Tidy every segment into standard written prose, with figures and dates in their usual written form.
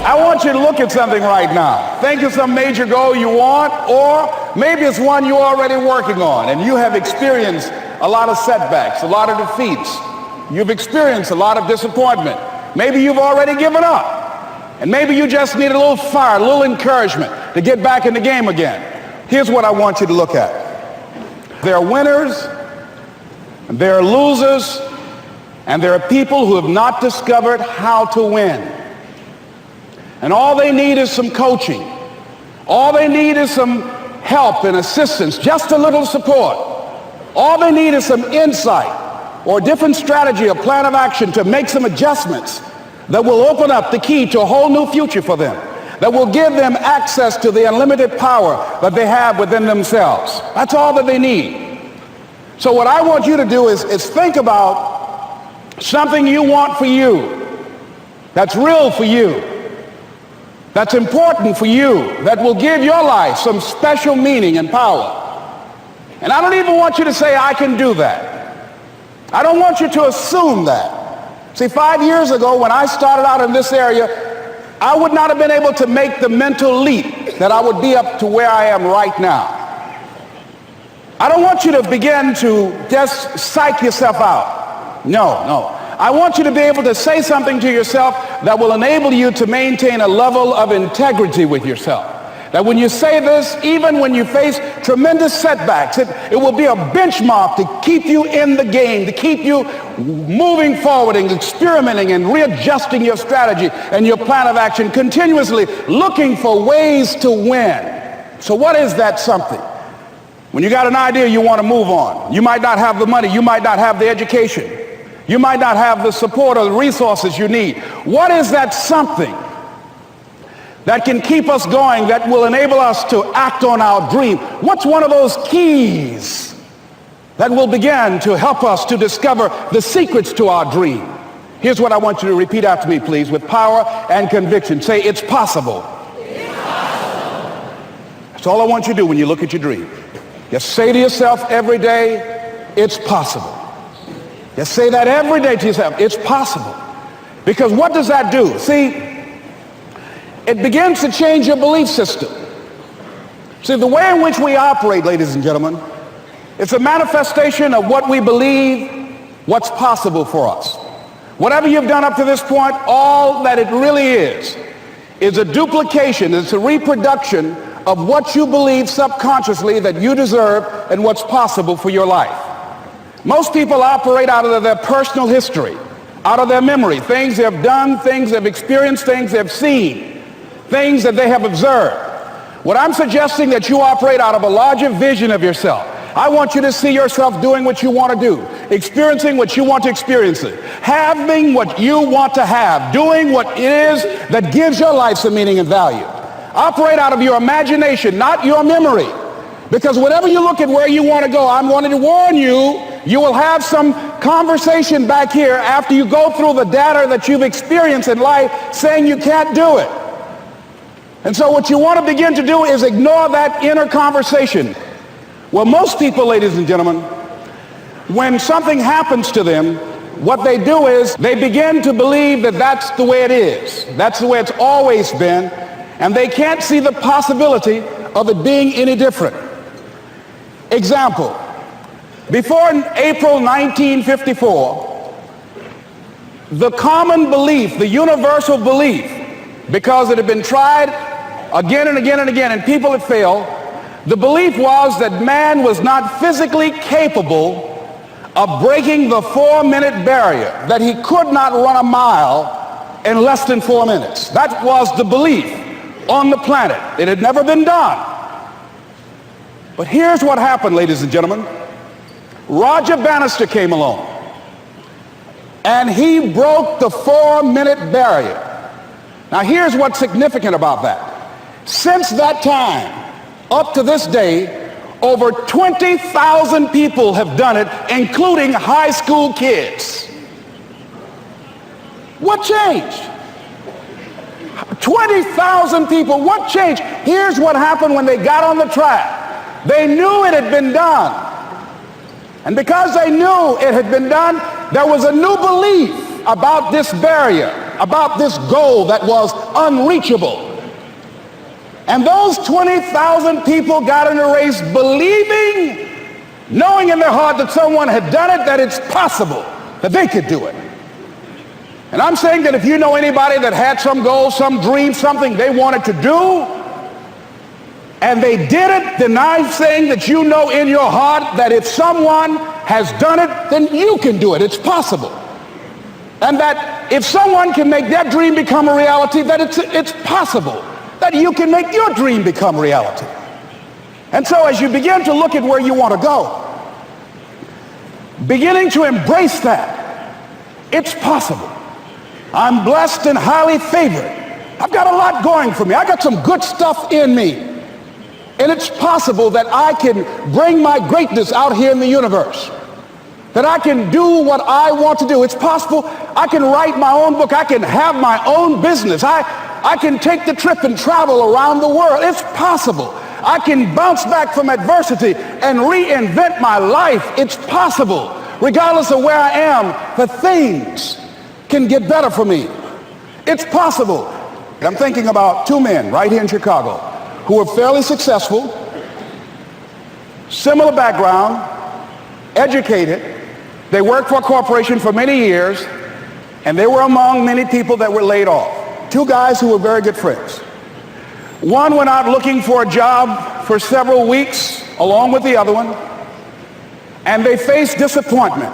I want you to look at something right now. Think of some major goal you want, or maybe it's one you're already working on and you have experienced a lot of setbacks, a lot of defeats. You've experienced a lot of disappointment. Maybe you've already given up. And maybe you just need a little fire, a little encouragement to get back in the game again. Here's what I want you to look at. There are winners, and there are losers, and there are people who have not discovered how to win. And all they need is some coaching. All they need is some help and assistance, just a little support. All they need is some insight or a different strategy, a plan of action to make some adjustments that will open up the key to a whole new future for them, that will give them access to the unlimited power that they have within themselves. That's all that they need. So what I want you to do is think about something you want for you, that's real for you, that's important for you, that will give your life some special meaning and power. And I don't even want you to say, I can do that. I don't want you to assume that. See, 5 years ago when I started out in this area, I would not have been able to make the mental leap that I would be up to where I am right now. I don't want you to begin to just psych yourself out. No. I want you to be able to say something to yourself that will enable you to maintain a level of integrity with yourself. That when you say this, even when you face tremendous setbacks, it will be a benchmark to keep you in the game, to keep you moving forward and experimenting and readjusting your strategy and your plan of action, continuously looking for ways to win. So what is that something? When you got an idea you want to move on, you might not have the money, you might not have the education, you might not have the support or the resources you need. What is that something that can keep us going, that will enable us to act on our dream? What's one of those keys that will begin to help us to discover the secrets to our dream? Here's what I want you to repeat after me, please, with power and conviction. Say, it's possible. It's possible. That's all I want you to do when you look at your dream. Just say to yourself every day, it's possible. Just say that every day to yourself, it's possible. Because what does that do? See, it begins to change your belief system. See, the way in which we operate, ladies and gentlemen, it's a manifestation of what we believe, what's possible for us. Whatever you've done up to this point, all that it really is a duplication, it's a reproduction of what you believe subconsciously that you deserve and what's possible for your life. Most people operate out of their personal history, out of their memory, things they have done, things they've experienced, things they've seen, things that they have observed. What I'm suggesting that you operate out of a larger vision of yourself. I want you to see yourself doing what you want to do, experiencing what you want to experience, having what you want to have, doing what it is that gives your life some meaning and value. Operate out of your imagination, not your memory. Because whenever you look at where you want to go, I'm wanting to warn you, you will have some conversation back here after you go through the data that you've experienced in life saying you can't do it. And so what you want to begin to do is ignore that inner conversation. Well, most people, ladies and gentlemen, when something happens to them, what they do is they begin to believe that that's the way it is. That's the way it's always been. And they can't see the possibility of it being any different. Example, before April 1954, the common belief, the universal belief, because it had been tried again and again and again and people had failed, the belief was that man was not physically capable of breaking the 4-minute barrier, that he could not run a mile in less than 4 minutes. That was the belief on the planet. It had never been done. But here's what happened, ladies and gentlemen. Roger Bannister came along and he broke the 4-minute barrier. Now here's what's significant about that. Since that time, up to this day, over 20,000 people have done it, including high school kids. What changed? 20,000 people, what changed? Here's what happened when they got on the track. They knew it had been done. And because they knew it had been done, there was a new belief about this barrier, about this goal that was unreachable. And those 20,000 people got in a race believing, knowing in their heart that someone had done it, that it's possible that they could do it. And I'm saying that if you know anybody that had some goal, some dream, something they wanted to do, and they did it, then I'm saying that you know in your heart that if someone has done it, then you can do it. It's possible. And that if someone can make their dream become a reality, that it's possible that you can make your dream become reality. And so as you begin to look at where you want to go, beginning to embrace that, it's possible. I'm blessed and highly favored. I've got a lot going for me. I got some good stuff in me. And it's possible that I can bring my greatness out here in the universe. That I can do what I want to do. It's possible I can write my own book. I can have my own business. I can take the trip and travel around the world. It's possible. I can bounce back from adversity and reinvent my life. It's possible. Regardless of where I am, the things can get better for me. It's possible. And I'm thinking about two men right here in Chicago who were fairly successful, similar background, educated. They worked for a corporation for many years, and they were among many people that were laid off. Two guys who were very good friends. One went out looking for a job for several weeks along with the other one, and they faced disappointment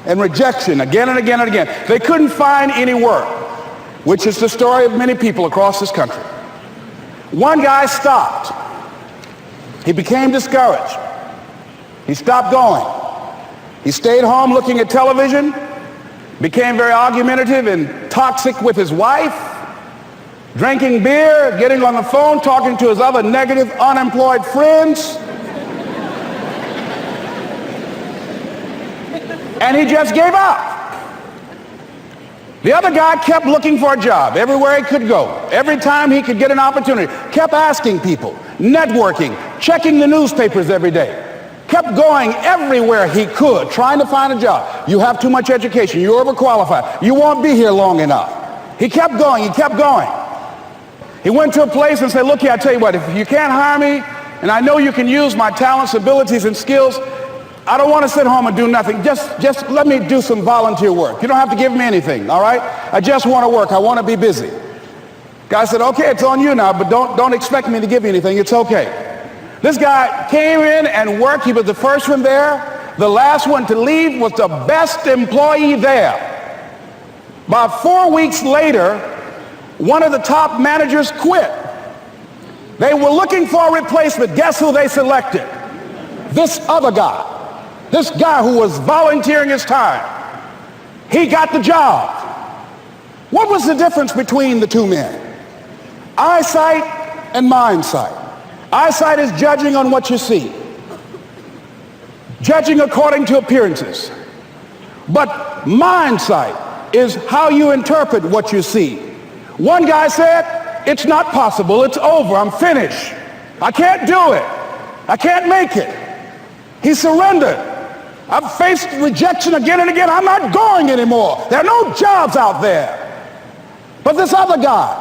and rejection again and again and again. They couldn't find any work, which is the story of many people across this country. One guy stopped. He became discouraged. He stopped going. He stayed home looking at television, became very argumentative and toxic with his wife, drinking beer, getting on the phone, talking to his other negative, unemployed friends. And he just gave up. The other guy kept looking for a job everywhere he could go. Every time he could get an opportunity, kept asking people, networking, checking the newspapers every day. Kept going everywhere he could, trying to find a job. You have too much education. You're overqualified. You won't be here long enough. He kept going. He kept going. He went to a place and said, look here, I tell you what, if you can't hire me, and I know you can use my talents, abilities, and skills, I don't want to sit home and do nothing. Just let me do some volunteer work. You don't have to give me anything, all right? I just want to work. I want to be busy. Guy said, okay, it's on you now, but don't expect me to give you anything. It's okay. This guy came in and worked. He was the first one there. The last one to leave was the best employee there. About 4 weeks later, one of the top managers quit. They were looking for a replacement. Guess who they selected? This other guy. This guy who was volunteering his time. He got the job. What was the difference between the two men? Eyesight and mindsight. Eyesight is judging on what you see, judging according to appearances. But mindsight is how you interpret what you see. One guy said, it's not possible, it's over, I'm finished. I can't do it. I can't make it. He surrendered. I've faced rejection again and again. I'm not going anymore. There are no jobs out there. But this other guy,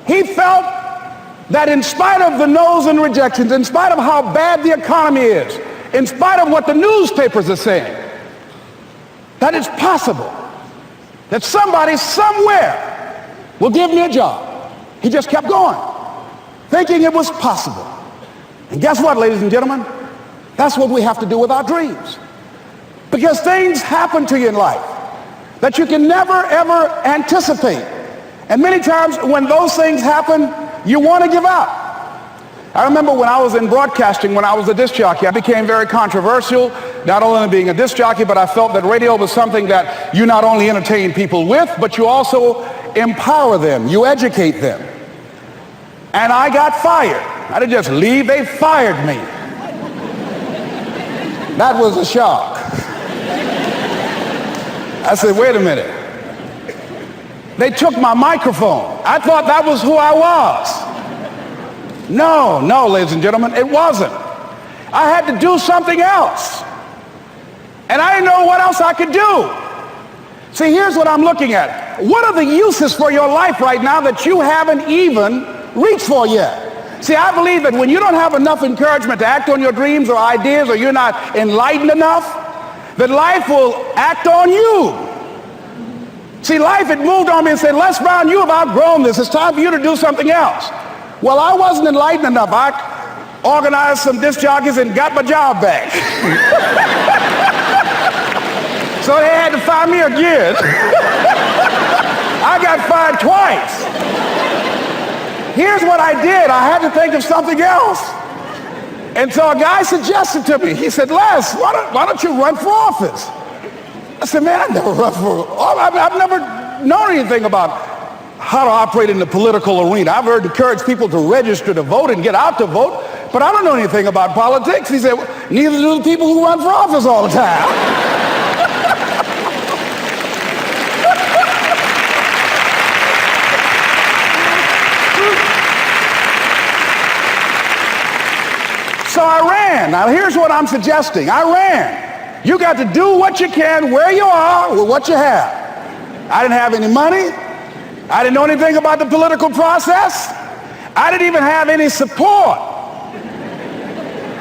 he felt that in spite of the no's and rejections, in spite of how bad the economy is, in spite of what the newspapers are saying, that it's possible that somebody somewhere will give me a job. He just kept going, thinking it was possible. And guess what, ladies and gentlemen? That's what we have to do with our dreams. Because things happen to you in life that you can never, ever anticipate. And many times when those things happen, you want to give up. I remember when I was in broadcasting, when I was a disc jockey, I became very controversial, not only being a disc jockey, but I felt that radio was something that you not only entertain people with, but you also empower them, you educate them. And I got fired. I didn't just leave, they fired me. That was a shock. I said, wait a minute. They took my microphone. I thought that was who I was. No, ladies and gentlemen, it wasn't. I had to do something else. And I didn't know what else I could do. See, here's what I'm looking at. what are the uses for your life right now that you haven't even reached for yet? See, I believe that when you don't have enough encouragement to act on your dreams or ideas, or you're not enlightened enough, that life will act on you. See, life had moved on me and said, Les Brown, you have outgrown this. It's time for you to do something else. Well, I wasn't enlightened enough. I organized some disc jockeys and got my job back. So they had to fire me again. I got fired twice. Here's what I did. I had to think of something else. And so a guy suggested to me, he said, Les, why don't you run for office? I said, man, I've never run for office. I've never known anything about how to operate in the political arena. I've encouraged people to register to vote and get out to vote, but I don't know anything about politics. He said, well, neither do the people who run for office all the time. So I ran. Now here's what I'm suggesting. I ran. You got to do what you can where you are with what you have. I didn't have any money. I didn't know anything about the political process. I didn't even have any support.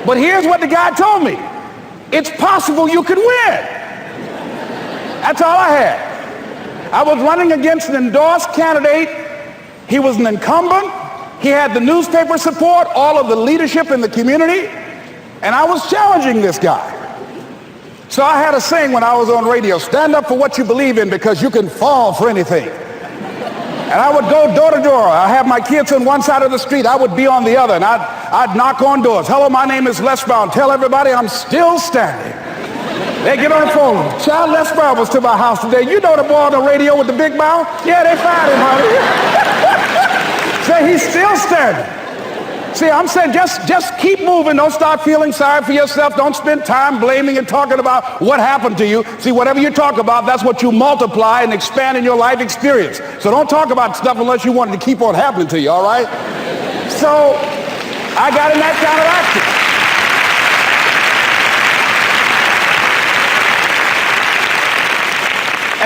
But here's what the guy told me. It's possible you could win. That's all I had. I was running against an endorsed candidate. He was an incumbent. He had the newspaper support, all of the leadership in the community, and I was challenging this guy. So I had a saying when I was on radio, stand up for what you believe in because you can fall for anything. And I would go door to door. I have my kids on one side of the street. I would be on the other, and I'd knock on doors. Hello, my name is Les Brown. Tell everybody I'm still standing. They get on the phone. Child, Les Brown was to my house today. You know the boy on the radio with the big mouth? Yeah, they fired him, honey. Say he's still standing. See, I'm saying just keep moving. Don't start feeling sorry for yourself. Don't spend time blaming and talking about what happened to you. See, whatever you talk about, that's what you multiply and expand in your life experience. So don't talk about stuff unless you want it to keep on happening to you, all right? So I got in that kind of action.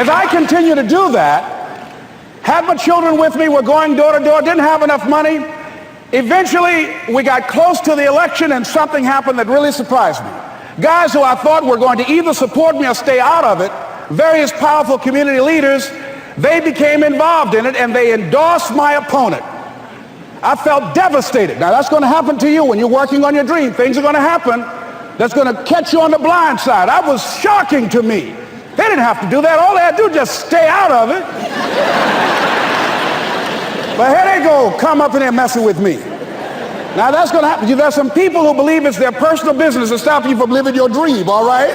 As I continue to do that, had my children with me, we're going door to door, didn't have enough money. Eventually, we got close to the election and something happened that really surprised me. Guys who I thought were going to either support me or stay out of it, various powerful community leaders, they became involved in it and they endorsed my opponent. I felt devastated. Now that's going to happen to you when you're working on your dream. Things are going to happen that's going to catch you on the blind side. That was shocking to me. They didn't have to do that. All they had to do was just stay out of it. But here they go, come up in there messing with me. Now that's going to happen. There's some people who believe it's their personal business to stop you from living your dream, all right?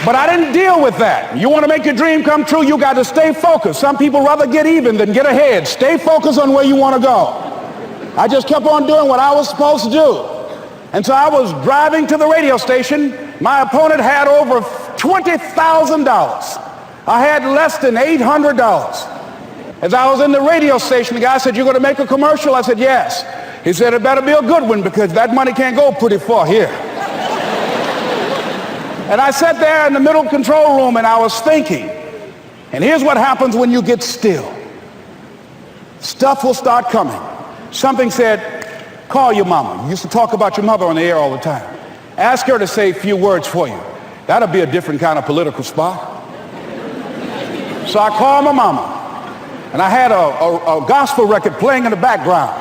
But I didn't deal with that. You want to make your dream come true, you got to stay focused. Some people rather get even than get ahead. Stay focused on where you want to go. I just kept on doing what I was supposed to do. And so I was driving to the radio station. My opponent had over $20,000. I had less than $800. As I was in the radio station, the guy said, "You're going to make a commercial?" I said, "Yes." He said, "It better be a good one because that money can't go pretty far here." And I sat there in the middle control room and I was thinking. And here's what happens when you get still. Stuff will start coming. Something said, call your mama. You used to talk about your mother on the air all the time. Ask her to say a few words for you. That'll be a different kind of political spot. So I called my mama, and I had a gospel record playing in the background.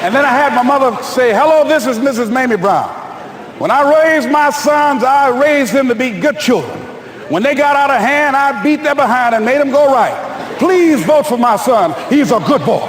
And then I had my mother say, "Hello, this is Mrs. Mamie Brown. When I raised my sons, I raised them to be good children. When they got out of hand, I beat their behind and made them go right. Please vote for my son. He's a good boy."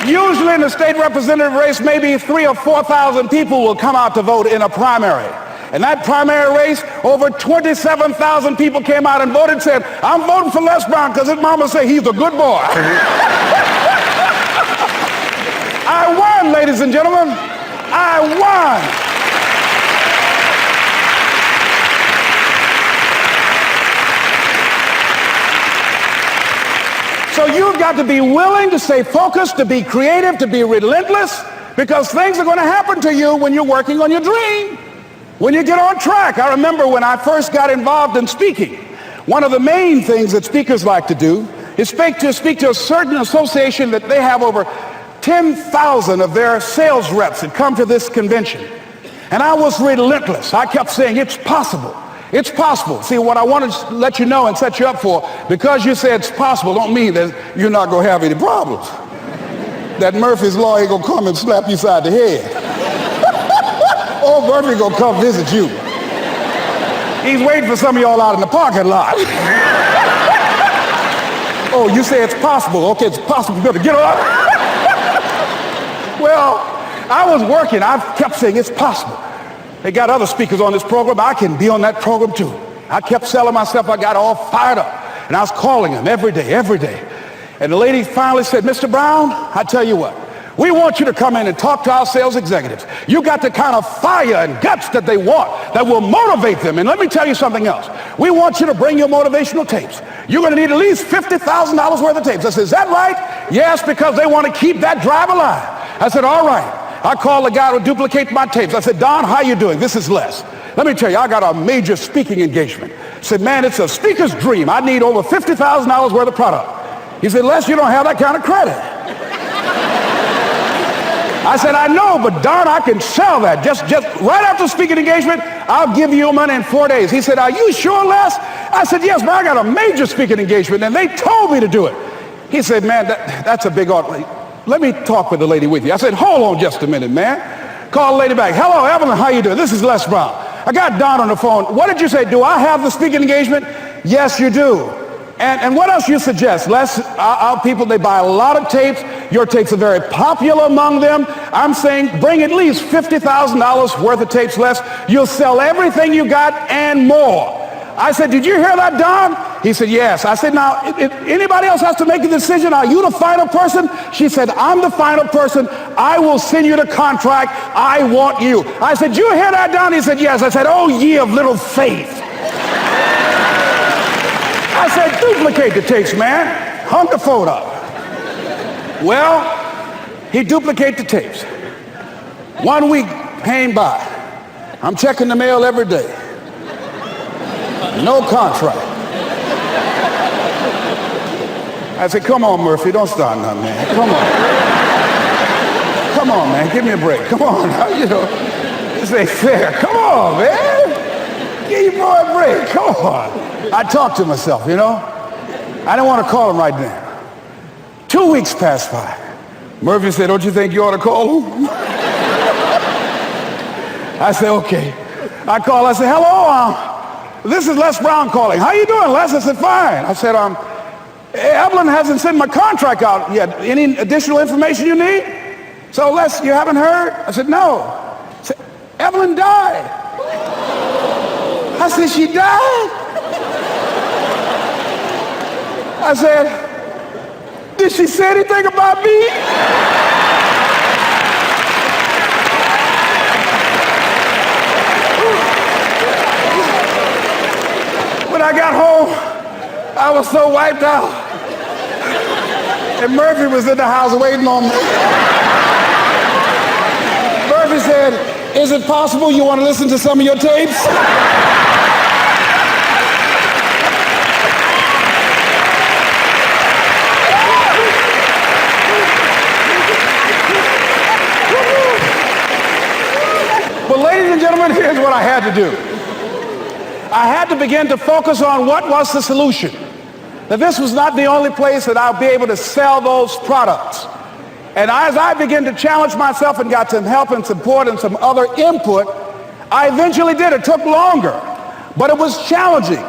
Usually in the state representative race, maybe 3,000 or 4,000 people will come out to vote in a primary. In that primary race, over 27,000 people came out and voted and said, "I'm voting for Les Brown because his mama said he's a good boy." I won, ladies and gentlemen. I won. So you've got to be willing to stay focused, to be creative, to be relentless, because things are going to happen to you when you're working on your dream, when you get on track. I remember when I first got involved in speaking, one of the main things that speakers like to do is speak to a certain association that they have over 10,000 of their sales reps that come to this convention. And I was relentless. I kept saying, it's possible. It's possible. See, what I want to let you know and set you up for, because you say it's possible, don't mean that you're not going to have any problems. That Murphy's Law ain't going to come and slap you side the head. Oh, Murphy going to come visit you. He's waiting for some of y'all out in the parking lot. Oh, you say it's possible. Okay, it's possible. You better get up. Well, I was working. I kept saying it's possible. They got other speakers on this program. I can be on that program too. I kept selling myself. I got all fired up. And I was calling them every day. And the lady finally said, Mr. Brown, I tell you what, we want you to come in and talk to our sales executives. You got the kind of fire and guts that they want, that will motivate them. And let me tell you something else. We want you to bring your motivational tapes. You're going to need at least $50,000 worth of tapes. I said, is that right? Yes, because they want to keep that drive alive. I said, all right. I called the guy to duplicate my tapes. I said, Don, how you doing? This is Les. Let me tell you, I got a major speaking engagement. I said, man, it's a speaker's dream. I need over $50,000 worth of product. He said, Les, you don't have that kind of credit. I said, I know, but Don, I can sell that. Just right after speaking engagement, I'll give you your money in 4 days. He said, are you sure, Les? I said, yes, but I got a major speaking engagement, and they told me to do it. He said, man, that's a big order. Let me talk with the lady with you. I said, hold on just a minute, man. Call the lady back. Hello, Evelyn, how you doing? This is Les Brown. I got Don on the phone. What did you say? Do I have the speaking engagement? Yes, you do. And what else you suggest? Les, our people, they buy a lot of tapes. Your tapes are very popular among them. I'm saying bring at least $50,000 worth of tapes, Les. You'll sell everything you got and more. I said, did you hear that, Don? He said, yes. I said, now, if anybody else has to make a decision, are you the final person? She said, I'm the final person. I will send you the contract. I want you. I said, you hear that, Don? He said, yes. I said, oh, ye of little faith. I said, duplicate the tapes, man. Hung the phone up. Well, he duplicated the tapes. 1 week came by. I'm checking the mail every day. No contract. I said, come on, Murphy, don't start nothing, man. Come on. Come on, man, give me a break. Come on, you know, this ain't fair. Come on, man. Give your boy a break. Come on. I talked to myself, you know. I didn't want to call him right now. 2 weeks passed by. Murphy said, don't you think you ought to call him? I said, okay. I called. I said, hello, this is Les Brown calling. How you doing, Les? I said, fine. I said, Evelyn hasn't sent my contract out yet. Any additional information you need? So, Les, you haven't heard? I said, no. I said, Evelyn died. I said, she died? I said, did she say anything about me? When I got home, I was so wiped out. And Murphy was in the house waiting on me. Murphy said, is it possible you want to listen to some of your tapes? But ladies and gentlemen, here's what I had to do. I had to begin to focus on what was the solution. That this was not the only place that I'll be able to sell those products. And as I began to challenge myself and got some help and support and some other input, I eventually did. It took longer, but it was challenging.